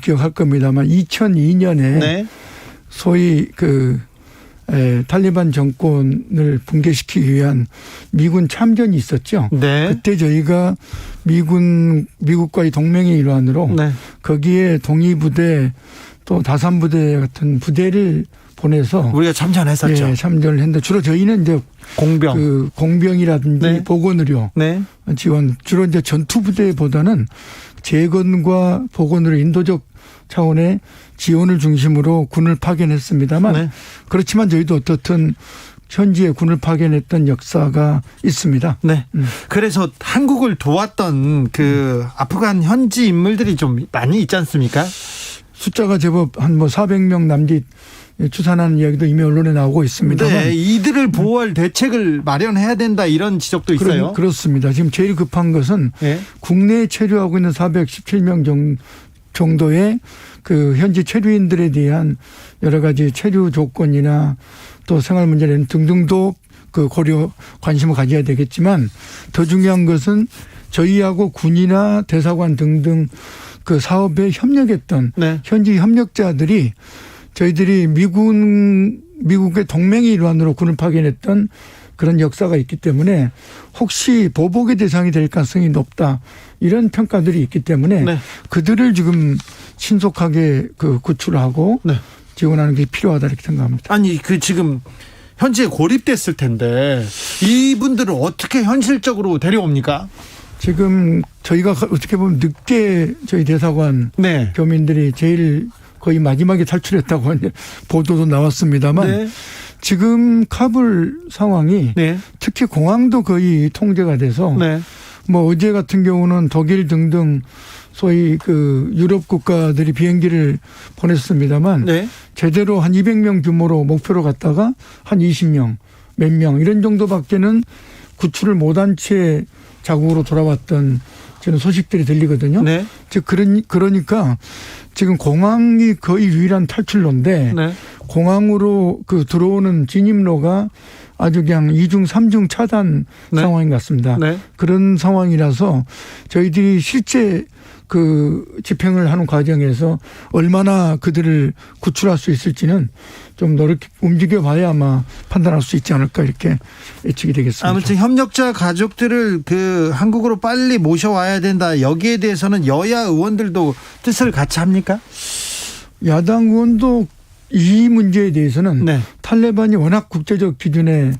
기억할 겁니다만 2002년에 네. 소위 탈리반 정권을 붕괴시키기 위한 미군 참전이 있었죠. 네. 그때 저희가 미국과의 동맹의 일환으로 네. 거기에 동위부대 또 다산부대 같은 부대를 보내서 우리가 참전했었죠. 예, 참전을 했는데 주로 저희는 이제 공병이라든지 네. 보건의료 네. 지원 주로 이제 전투부대보다는 재건과 보건의료 인도적 차원의 지원을 중심으로 군을 파견했습니다만 네. 그렇지만 저희도 어떻든 현지에 군을 파견했던 역사가 있습니다. 네. 그래서 한국을 도왔던 아프간 현지 인물들이 좀 많이 있지 않습니까? 숫자가 제법 한 400명 남짓 추산하는 이야기도 이미 언론에 나오고 있습니다만. 네, 이들을 보호할 대책을 마련해야 된다 이런 지적도 있어요. 그렇습니다. 지금 제일 급한 것은 네. 국내에 체류하고 있는 417명 정도의 현지 체류인들에 대한 여러 가지 체류 조건이나 또 생활 문제 등등도 고려 관심을 가져야 되겠지만 더 중요한 것은 저희하고 군이나 대사관 등등 사업에 협력했던 네. 현지 협력자들이 저희들이 미국의 동맹의 일환으로 군을 파견했던 그런 역사가 있기 때문에 혹시 보복의 대상이 될 가능성이 높다 이런 평가들이 있기 때문에 네. 그들을 지금 신속하게 구출하고 네. 지원하는 게 필요하다 이렇게 생각합니다. 아니 지금 현지에 고립됐을 텐데 이분들을 어떻게 현실적으로 데려옵니까? 지금 저희가 어떻게 보면 늦게 저희 대사관 네. 교민들이 제일 거의 마지막에 탈출했다고 보도도 나왔습니다만 네. 지금 카불 상황이 네. 특히 공항도 거의 통제가 돼서 네. 어제 같은 경우는 독일 등등 소위 유럽 국가들이 비행기를 보냈습니다만 네. 제대로 한 200명 규모로 목표로 갔다가 한 20명 몇 명 이런 정도밖에는 구출을 못한 채 자국으로 돌아왔던 저는 소식들이 들리거든요. 네. 즉 그러니까 지금 공항이 거의 유일한 탈출로인데 네. 공항으로 들어오는 진입로가 아주 그냥 2중 3중 차단 네. 상황인 것 같습니다. 네. 그런 상황이라서 저희들이 실제 집행을 하는 과정에서 얼마나 그들을 구출할 수 있을지는 좀 노력해 움직여 봐야 아마 판단할 수 있지 않을까 이렇게 예측이 되겠습니다. 아무튼 협력자 가족들을 한국으로 빨리 모셔와야 된다. 여기에 대해서는 여야 의원들도 뜻을 같이 합니까? 야당 의원도 이 문제에 대해서는 네. 탈레반이 워낙 국제적 기준의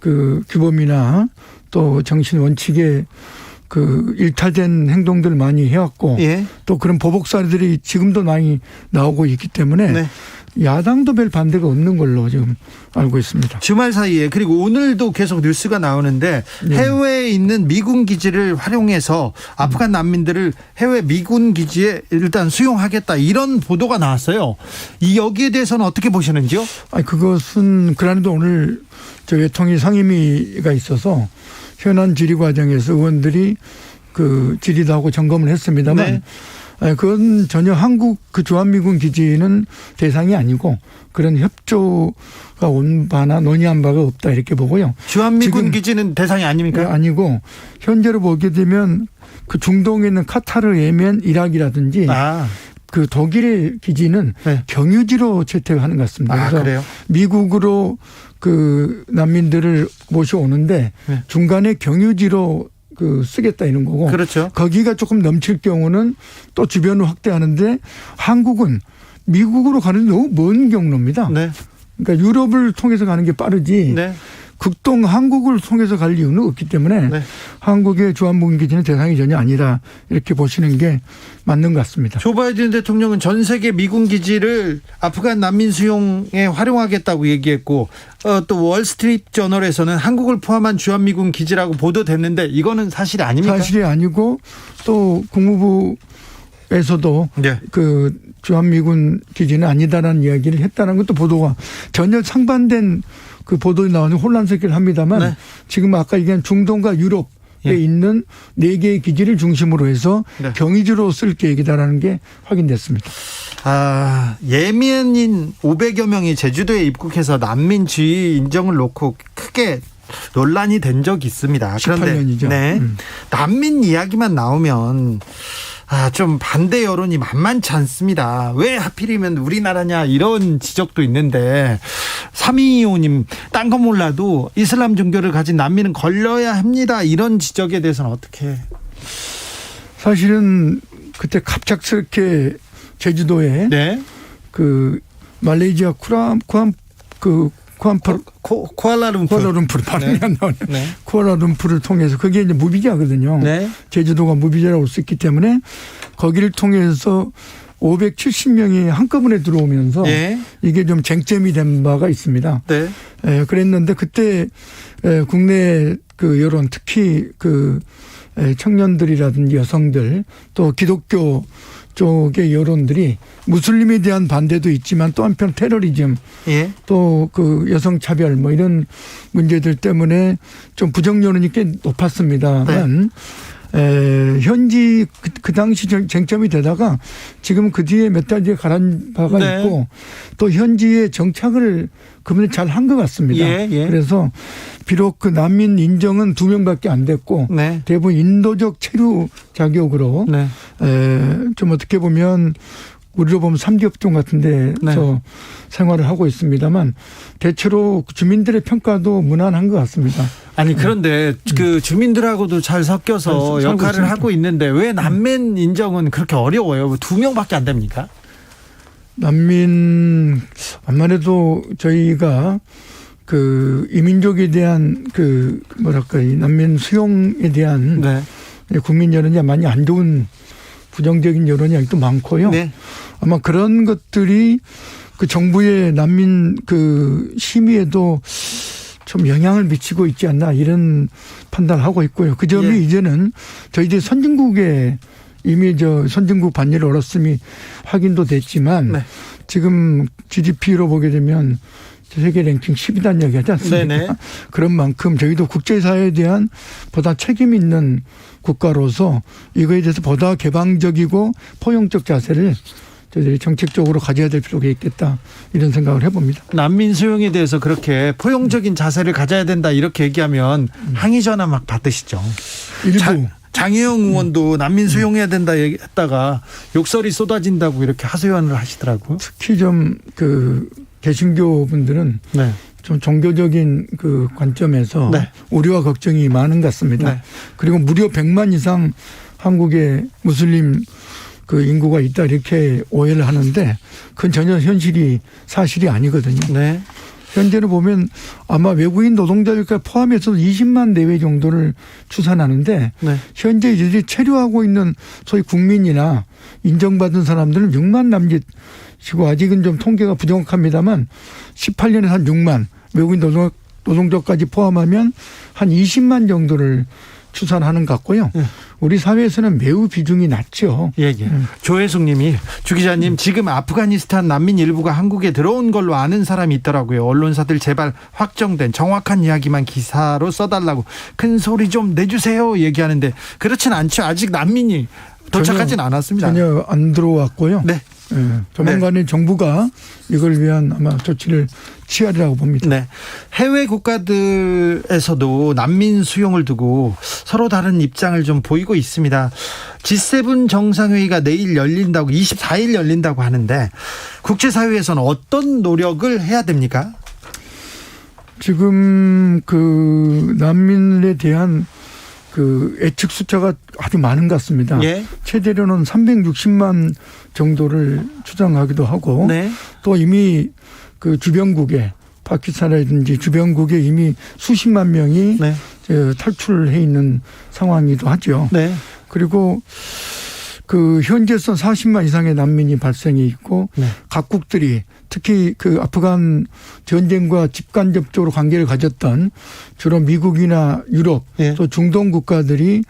규범이나 또 정신 원칙에 일탈된 행동들 많이 해왔고 예. 또 그런 보복 사례들이 지금도 많이 나오고 있기 때문에 네. 야당도 별 반대가 없는 걸로 지금 알고 있습니다. 주말 사이에 그리고 오늘도 계속 뉴스가 나오는데 네. 해외에 있는 미군 기지를 활용해서 아프간 난민들을 해외 미군 기지에 일단 수용하겠다 이런 보도가 나왔어요. 여기에 대해서는 어떻게 보시는지요? 그것은 그런데도 오늘 외통위 상임위가 있어서 현안 질의 과정에서 의원들이 질의도 하고 점검을 했습니다만 네. 그건 전혀 한국 주한미군 기지는 대상이 아니고 그런 협조가 온 바나 논의한 바가 없다 이렇게 보고요. 주한미군 기지는 대상이 아닙니까? 아니고 현재로 보게 되면 중동에 있는 카타르, 예멘, 이라크라든지 독일의 기지는 네. 경유지로 채택하는 것 같습니다. 그래서 그래요? 미국으로 난민들을 모셔오는데 네. 중간에 경유지로 쓰겠다 이런 거고. 그렇죠. 거기가 조금 넘칠 경우는 또 주변을 확대하는데 한국은 미국으로 가는 데 너무 먼 경로입니다. 네. 그러니까 유럽을 통해서 가는 게 빠르지. 네. 극동 한국을 통해서 갈 이유는 없기 때문에 네. 한국의 주한미군 기지는 대상이 전혀 아니다 이렇게 보시는 게 맞는 것 같습니다. 조 바이든 대통령은 전 세계 미군 기지를 아프간 난민 수용에 활용하겠다고 얘기했고 또 월스트리트 저널에서는 한국을 포함한 주한미군 기지라고 보도됐는데 이거는 사실이 아닙니까? 사실이 아니고 또 국무부에서도 네. 주한미군 기지는 아니다라는 이야기를 했다는 것도 보도가 전혀 상반된 보도에 나오는 혼란스럽긴 합니다만 네. 지금 아까 얘기한 중동과 유럽에 있는 4개의 기지를 중심으로 해서 네. 경위지로 쓸 계획이다라는 게 확인됐습니다. 예멘인 500여 명이 제주도에 입국해서 난민 지위 인정을 놓고 크게 논란이 된 적이 있습니다. 그런데 18년이죠. 네. 난민 이야기만 나오면 좀 반대 여론이 만만치 않습니다. 왜 하필이면 우리나라냐 이런 지적도 있는데 3225님 딴 거 몰라도 이슬람 종교를 가진 난민은 걸려야 합니다. 이런 지적에 대해서는 어떻게? 사실은 그때 갑작스럽게 제주도에 네. 그 말레이시아 쿠알라룸푸르 발음이 안 나오네. 네. 쿠알라룸푸르를 통해서 그게 이제 무비자거든요. 네. 제주도가 무비자라고 올 수 있기 때문에 거기를 통해서 570명이 한꺼번에 들어오면서 예. 이게 좀 쟁점이 된 바가 있습니다. 네. 그랬는데 그때 국내 그 여론 특히 그 청년들이라든지 여성들 또 기독교 쪽의 여론들이 무슬림에 대한 반대도 있지만 또 한편 테러리즘 예. 또 그 여성 차별 뭐 이런 문제들 때문에 좀 부정 여론이 꽤 높았습니다만 현지 그 당시 쟁점이 되다가 지금 그 뒤에 몇 달 뒤에 가라앉은 바가 네. 있고 또 현지에 정착을 그분이 잘 한 것 같습니다. 예, 예. 그래서 비록 그 난민 인정은 2명밖에 안 됐고 네. 대부분 인도적 체류 자격으로 네. 좀 어떻게 보면 우리로 보면 3기업종 같은 데서 네. 생활을 하고 있습니다만 대체로 주민들의 평가도 무난한 것 같습니다. 아니 그런데 그 주민들하고도 잘 섞여서 잘 살고 역할을 있습니다. 하고 있는데 왜 난민 인정은 그렇게 어려워요? 2명밖에 안 됩니까? 난민 암만 해도 저희가 그 이민족에 대한 그 뭐랄까 이 난민 수용에 대한 네. 국민 여론이 많이 안 좋은 부정적인 여론이 아직도 많고요. 네. 아마 그런 것들이 그 정부의 난민 그 심의에도 좀 영향을 미치고 있지 않나 이런 판단을 하고 있고요. 그 점이 예. 이제는 저희들이 선진국에 이미 선진국 반열을 얻었음이 확인도 됐지만 네. 지금 GDP로 보게 되면 세계 랭킹 10위단 얘기하지 않습니까? 네네. 그런 만큼 저희도 국제사회에 대한 보다 책임 있는 국가로서 이거에 대해서 보다 개방적이고 포용적 자세를 저희들이 정책적으로 가져야 될 필요가 있겠다 이런 생각을 해봅니다. 난민 수용에 대해서 그렇게 포용적인 자세를 가져야 된다 이렇게 얘기하면 항의 전화 막 받으시죠. 일부. 장혜영 의원도 난민 수용해야 된다 얘기했다가 욕설이 쏟아진다고 이렇게 하소연을 하시더라고요. 특히 좀 그 개신교 분들은 네. 좀 종교적인 그 관점에서 네. 우려와 걱정이 많은 것 같습니다. 네. 그리고 무려 100만 이상 한국에 무슬림 그 인구가 있다 이렇게 오해를 하는데 그건 전혀 사실이 아니거든요. 네. 현재는 보면 아마 외국인 노동자들까지 포함해서 20만 내외 정도를 추산하는데 네. 현재 이들이 체류하고 있는 소위 국민이나 인정받은 사람들은 6만 남짓이고 아직은 좀 통계가 부정확합니다만 18년에 한 6만 외국인 노동자까지 포함하면 한 20만 정도를 추산하는 것 같고요. 우리 사회에서는 매우 비중이 낮죠. 예. 조혜숙 님이 주 기자님 지금 아프가니스탄 난민 일부가 한국에 들어온 걸로 아는 사람이 있더라고요. 언론사들 제발 확정된 정확한 이야기만 기사로 써달라고 큰 소리 좀 내주세요 얘기하는데 그렇진 않죠. 아직 난민이 도착하진 않았습니다. 전혀 안 들어왔고요. 네. 조만간에 정부가 이걸 위한 아마 조치를 취하리라고 봅니다. 네. 해외 국가들에서도 난민 수용을 두고 서로 다른 입장을 좀 보이고 있습니다. G7 정상회의가 내일 열린다고 24일 열린다고 하는데 국제사회에서는 어떤 노력을 해야 됩니까? 지금 그 난민에 대한 그 예측 숫자가 아주 많은 것 같습니다. 예. 최대로는 360만 정도를 추정하기도 하고 네. 또 이미 그 주변국에 파키스탄이라든지 주변국에 이미 수십만 명이 네. 탈출해 있는 상황이기도 하죠. 네. 그리고 그 현재선 40만 이상의 난민이 발생해 있고 네. 각국들이 특히 그 아프간 전쟁과 직간접적으로 관계를 가졌던 주로 미국이나 유럽 네. 또 중동 국가들이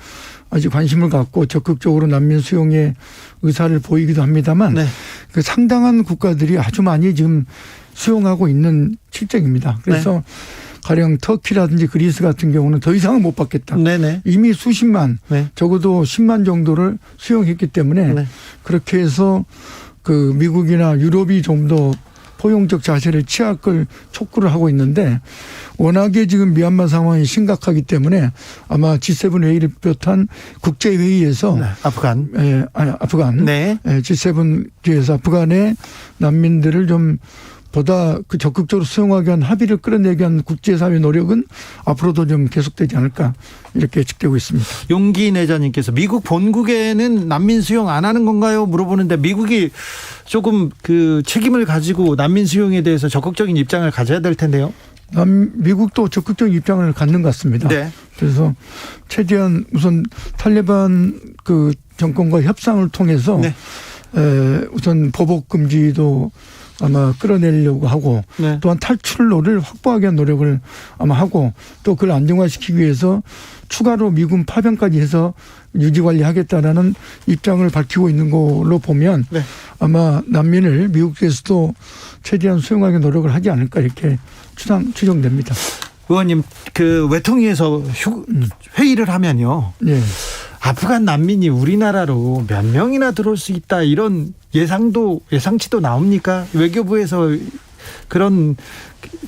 아주 관심을 갖고 적극적으로 난민 수용의 의사를 보이기도 합니다만 네. 그 상당한 국가들이 아주 많이 지금 수용하고 있는 실정입니다. 그래서 가령 터키라든지 그리스 같은 경우는 더 이상은 못 받겠다. 네네. 이미 수십만 네. 적어도 10만 정도를 수용했기 때문에 네. 그렇게 해서 그 미국이나 유럽이 좀 더 포용적 자세를 취할 걸 촉구를 하고 있는데 워낙에 지금 미얀마 상황이 심각하기 때문에 아마 G7 회의를 비롯한 국제회의에서 네, 아프간. 아프간. 네. G7 뒤에서 아프간의 난민들을 좀 보다 그 적극적으로 수용하기 위한 합의를 끌어내기 위한 국제사회 노력은 앞으로도 좀 계속되지 않을까 이렇게 예측되고 있습니다. 용기 내자님께서 미국 본국에는 난민 수용 안 하는 건가요? 물어보는데 미국이 조금 그 책임을 가지고 난민 수용에 대해서 적극적인 입장을 가져야 될 텐데요. 미국도 적극적인 입장을 갖는 것 같습니다. 네. 그래서 최대한 우선 탈레반 그 정권과 협상을 통해서 네. 우선 보복 금지도 아마 끌어내려고 하고 네. 또한 탈출로를 확보하기 위한 노력을 아마 하고 또 그걸 안정화시키기 위해서 추가로 미군 파병까지 해서 유지 관리하겠다라는 입장을 밝히고 있는 걸로 보면 네. 아마 난민을 미국에서도 최대한 수용하기 노력을 하지 않을까 이렇게 추정됩니다. 의원님 그 외통위에서 회의를 하면요. 네. 아프간 난민이 우리나라로 몇 명이나 들어올 수 있다 이런 예상치도 나옵니까? 외교부에서 그런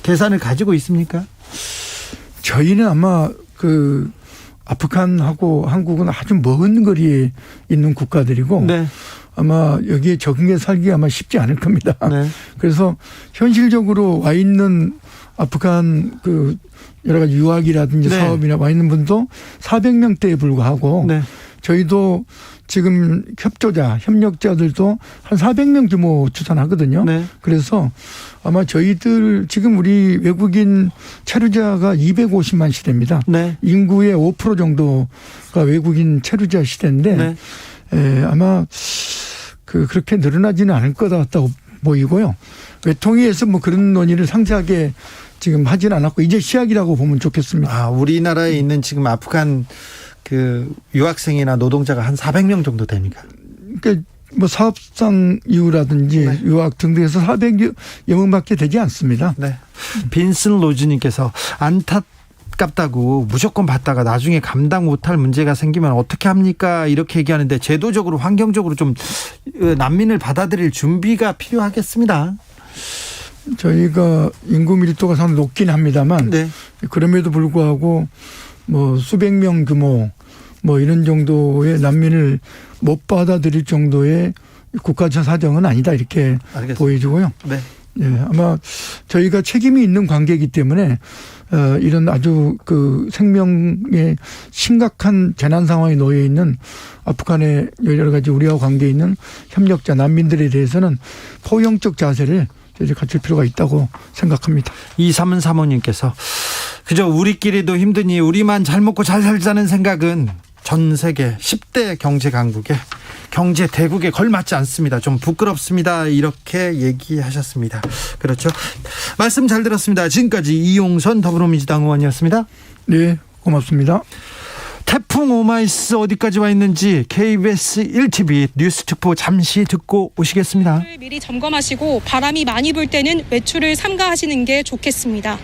계산을 가지고 있습니까? 저희는 아마 그 아프간하고 한국은 아주 먼 거리에 있는 국가들이고 네. 아마 여기에 적응해 살기 아마 쉽지 않을 겁니다. 네. 그래서 현실적으로 와 있는 아프간 그 여러 가지 유학이라든지 네. 사업이나 와 있는 분도 400명대에 불과하고 네. 저희도 지금 협력자들도 한 400명 규모 추산하거든요. 네. 그래서 아마 저희들 지금 우리 외국인 체류자가 250만 시대입니다. 네. 인구의 5% 정도가 외국인 체류자 시대인데 네. 아마 그렇게 늘어나지는 않을 것 같다고 보이고요. 외통위에서 뭐 그런 논의를 상세하게 지금 하진 않았고 이제 시작이라고 보면 좋겠습니다. 아, 우리나라에 있는 지금 아프간 그 유학생이나 노동자가 한 400명 정도 됩니까? 그러니까 뭐 사업상 이유라든지 네. 유학 등등해서 400여 명밖에 되지 않습니다. 네. 빈슨 로즈님께서 안타깝다고 무조건 받다가 나중에 감당 못할 문제가 생기면 어떻게 합니까? 이렇게 얘기하는데 제도적으로 환경적으로 좀 난민을 받아들일 준비가 필요하겠습니다. 저희가 인구 밀도가 상당히 높긴 합니다만 네. 그럼에도 불구하고 뭐 수백 명 규모 뭐 이런 정도의 난민을 못 받아들일 정도의 국가적 사정은 아니다 이렇게 알겠습니다. 보여지고요. 네. 예, 아마 저희가 책임이 있는 관계이기 때문에 이런 아주 그 생명에 심각한 재난 상황에 놓여 있는 아프간의 여러 가지 우리와 관계 있는 협력자 난민들에 대해서는 포용적 자세를 저희가 갖출 필요가 있다고 생각합니다. 2335님께서 그저 우리끼리도 힘드니 우리만 잘 먹고 잘 살자는 생각은 전 세계 10대 경제 강국에 경제 대국에 걸맞지 않습니다. 좀 부끄럽습니다. 이렇게 얘기하셨습니다. 그렇죠. 말씀 잘 들었습니다. 지금까지 이용선 더불어민주당 의원이었습니다. 네, 고맙습니다. 태풍 오마이스 어디까지 와 있는지 KBS 1TV 뉴스 특보 잠시 듣고 오시겠습니다. 미리 점검하시고 바람이 많이 불 때는 외출을 삼가하시는 게 좋겠습니다.